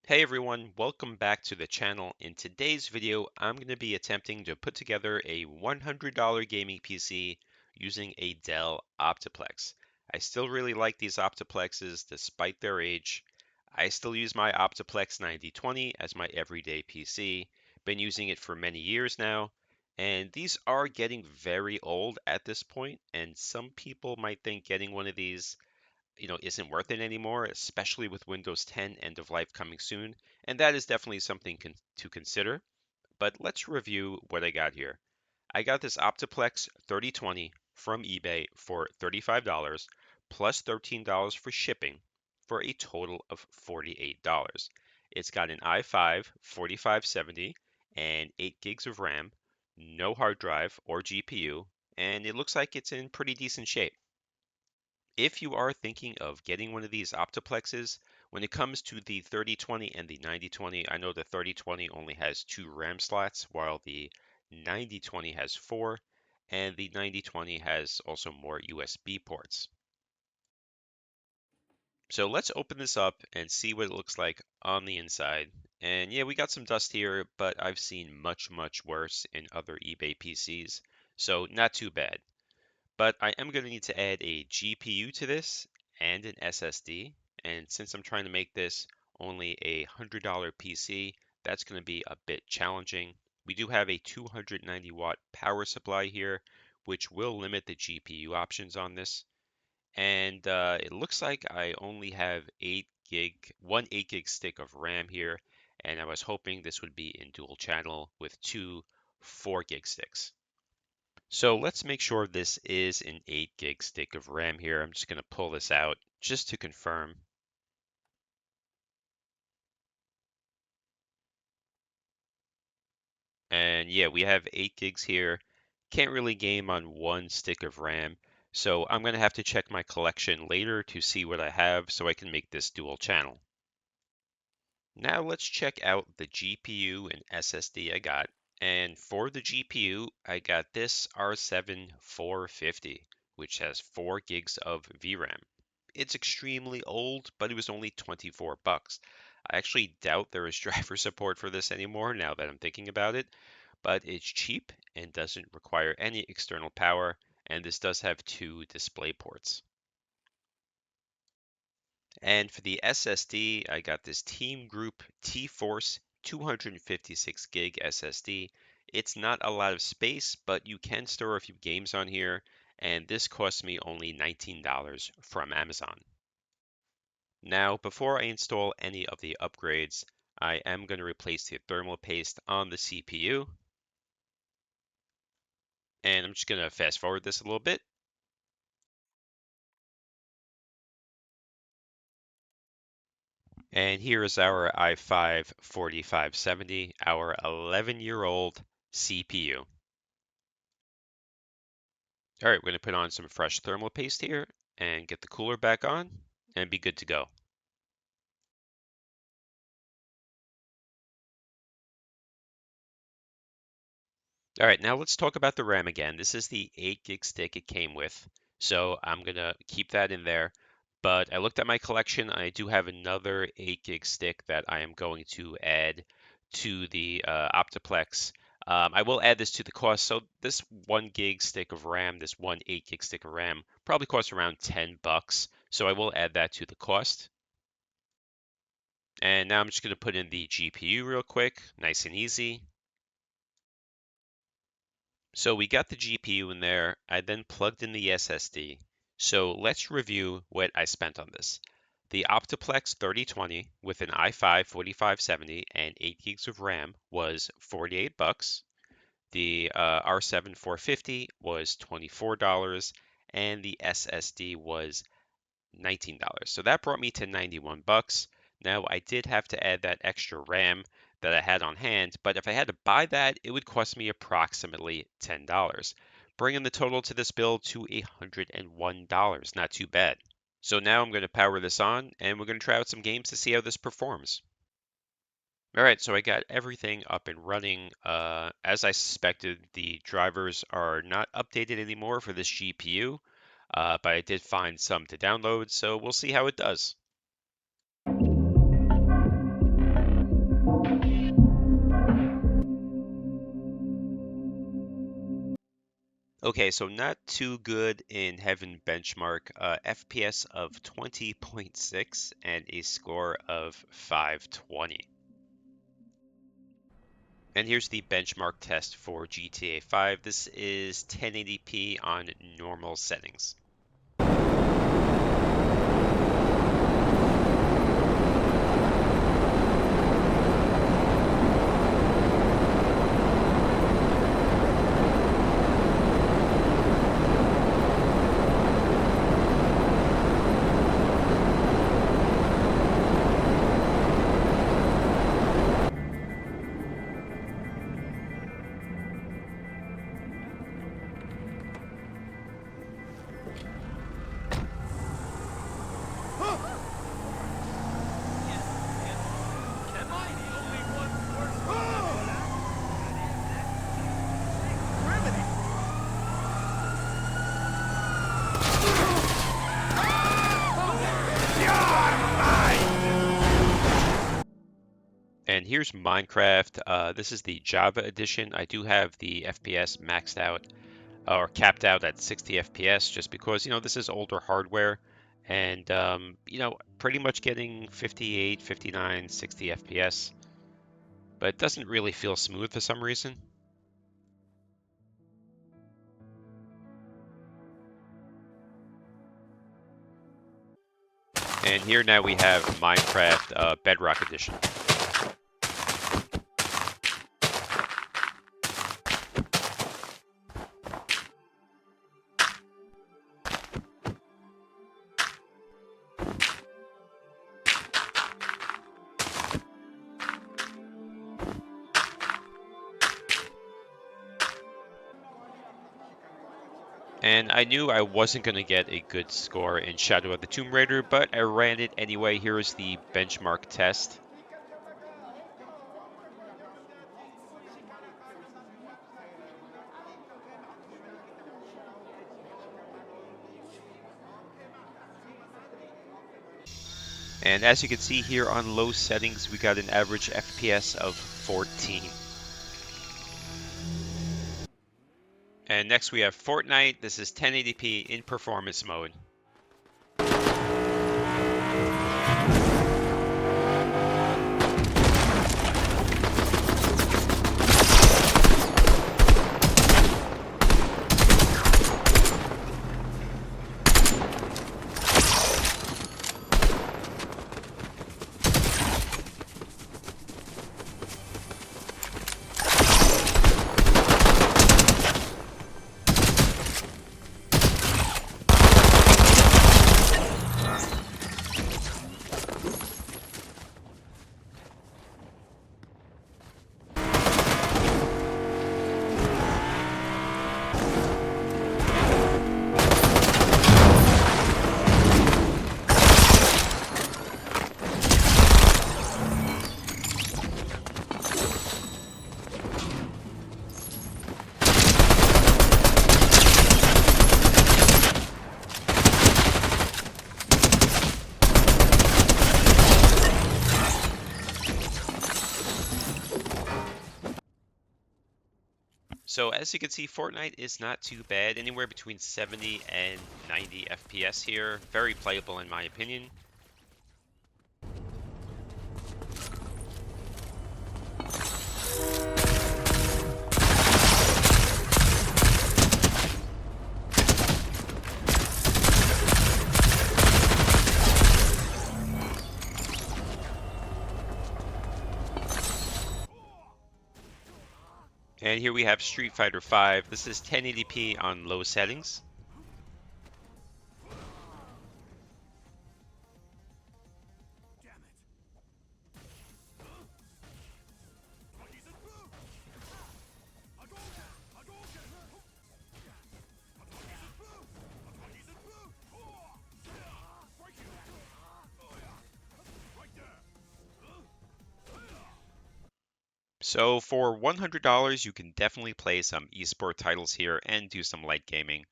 Hey everyone, welcome back to the channel. In today's video, I'm going to be attempting to put together a $100 gaming PC using a Dell Optiplex. I still really like these Optiplexes despite their age. I still use my Optiplex 9020 as my everyday PC. Been using it for many years now, and these are getting very old at this point, and some people might think getting one of these isn't worth it anymore, especially with Windows 10 end of life coming soon. And that is definitely something to consider. But let's review what I got here. I got this Optiplex 3020 from eBay for $35 plus $13 for shipping for a total of $48. It's got an i5 4570 and 8 gigs of RAM, no hard drive or GPU, and it looks like it's in pretty decent shape. If you are thinking of getting one of these Optiplexes, when it comes to the 3020 and the 9020, I know the 3020 only has 2 RAM slots, while the 9020 has 4, and the 9020 has also more USB ports. So let's open this up and see what it looks like on the inside. And yeah, we got some dust here, but I've seen much, much worse in other eBay PCs, so not too bad. But I am going to need to add a GPU to this and an SSD. And since I'm trying to make this only a $100 PC, that's going to be a bit challenging. We do have a 290 watt power supply here, which will limit the GPU options on this. And it looks like I only have 1 8 gig stick of RAM here. And I was hoping this would be in dual channel with 2 4 gig sticks. So let's make sure this is an 8 gig stick of RAM here. I'm just going to pull this out just to confirm. And yeah, we have 8 gigs here. Can't really game on 1 stick of RAM. So I'm going to have to check my collection later to see what I have so I can make this dual channel. Now let's check out the GPU and SSD I got. And for the GPU, I got this R7 450, which has 4 gigs of VRAM. It's extremely old, but it was only 24 bucks. I actually doubt there is driver support for this anymore now that I'm thinking about it, but it's cheap and doesn't require any external power, and this does have 2 display ports. And for the SSD, I got this Team Group T-Force 256 gig SSD. It's not a lot of space, but you can store a few games on here, and this cost me only $19 from Amazon. Now, before I install any of the upgrades, I am going to replace the thermal paste on the CPU. And I'm just going to fast forward this a little bit. And here is our i5 4570, our 11-year-old CPU. All right, we're going to put on some fresh thermal paste here and get the cooler back on and be good to go. All right, now let's talk about the RAM again. This is the 8 gig stick it came with, so I'm going to keep that in there. But I looked at my collection. I do have another 8 gig stick that I am going to add to the Optiplex. I will add this to the cost. So this 1 gig stick of RAM, this 1 8 gig stick of RAM, probably costs around 10 bucks. So I will add that to the cost. And now I'm just going to put in the GPU real quick, nice and easy. So we got the GPU in there. I then plugged in the SSD. So let's review what I spent on this. The Optiplex 3020 with an i5 4570 and 8 gigs of RAM was 48 bucks. The R7 450 was $24 and the SSD was $19. So that brought me to 91 bucks. Now I did have to add that extra RAM that I had on hand, but if I had to buy that, it would cost me approximately $10, bringing the total to this bill to $101. Not too bad. So now I'm going to power this on and we're going to try out some games to see how this performs. All right, so I got everything up and running. As I suspected, the drivers are not updated anymore for this GPU, but I did find some to download, so we'll see how it does. Okay, so not too good in Heaven benchmark, FPS of 20.6 and a score of 520. And here's the benchmark test for GTA 5. This is 1080p on normal settings. And here's Minecraft. This is the Java edition. I do have the FPS maxed out or capped out at 60 FPS just because, this is older hardware and, pretty much getting 58, 59, 60 FPS, but it doesn't really feel smooth for some reason. And here now we have Minecraft Bedrock Edition. And I knew I wasn't going to get a good score in Shadow of the Tomb Raider, but I ran it anyway. Here is the benchmark test. And as you can see here on low settings, we got an average FPS of 14. And next we have Fortnite. This is 1080p in performance mode. So as you can see, Fortnite is not too bad, anywhere between 70 and 90 FPS here. Very playable in my opinion. And here we have Street Fighter 5. This is 1080p on low settings. So for $100, you can definitely play some esport titles here and do some light gaming.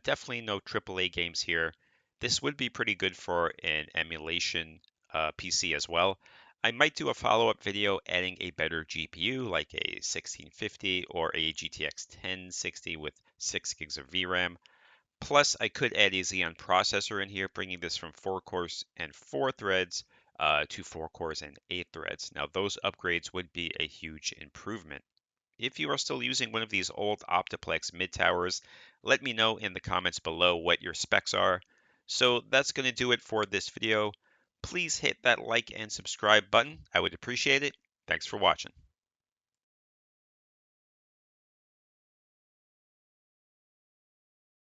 Definitely no AAA games here. This would be pretty good for an emulation PC as well. I might do a follow-up video adding a better GPU like a 1650 or a GTX 1060 with 6 gigs of VRAM. Plus, I could add a Xeon processor in here, bringing this from 4 cores and 4 threads to 4 cores and 8 threads. Now, those upgrades would be a huge improvement. If you are still using one of these old Optiplex mid towers, let me know in the comments below what your specs are. So that's going to do it for this video. Please hit that like and subscribe button. I would appreciate it. Thanks for watching.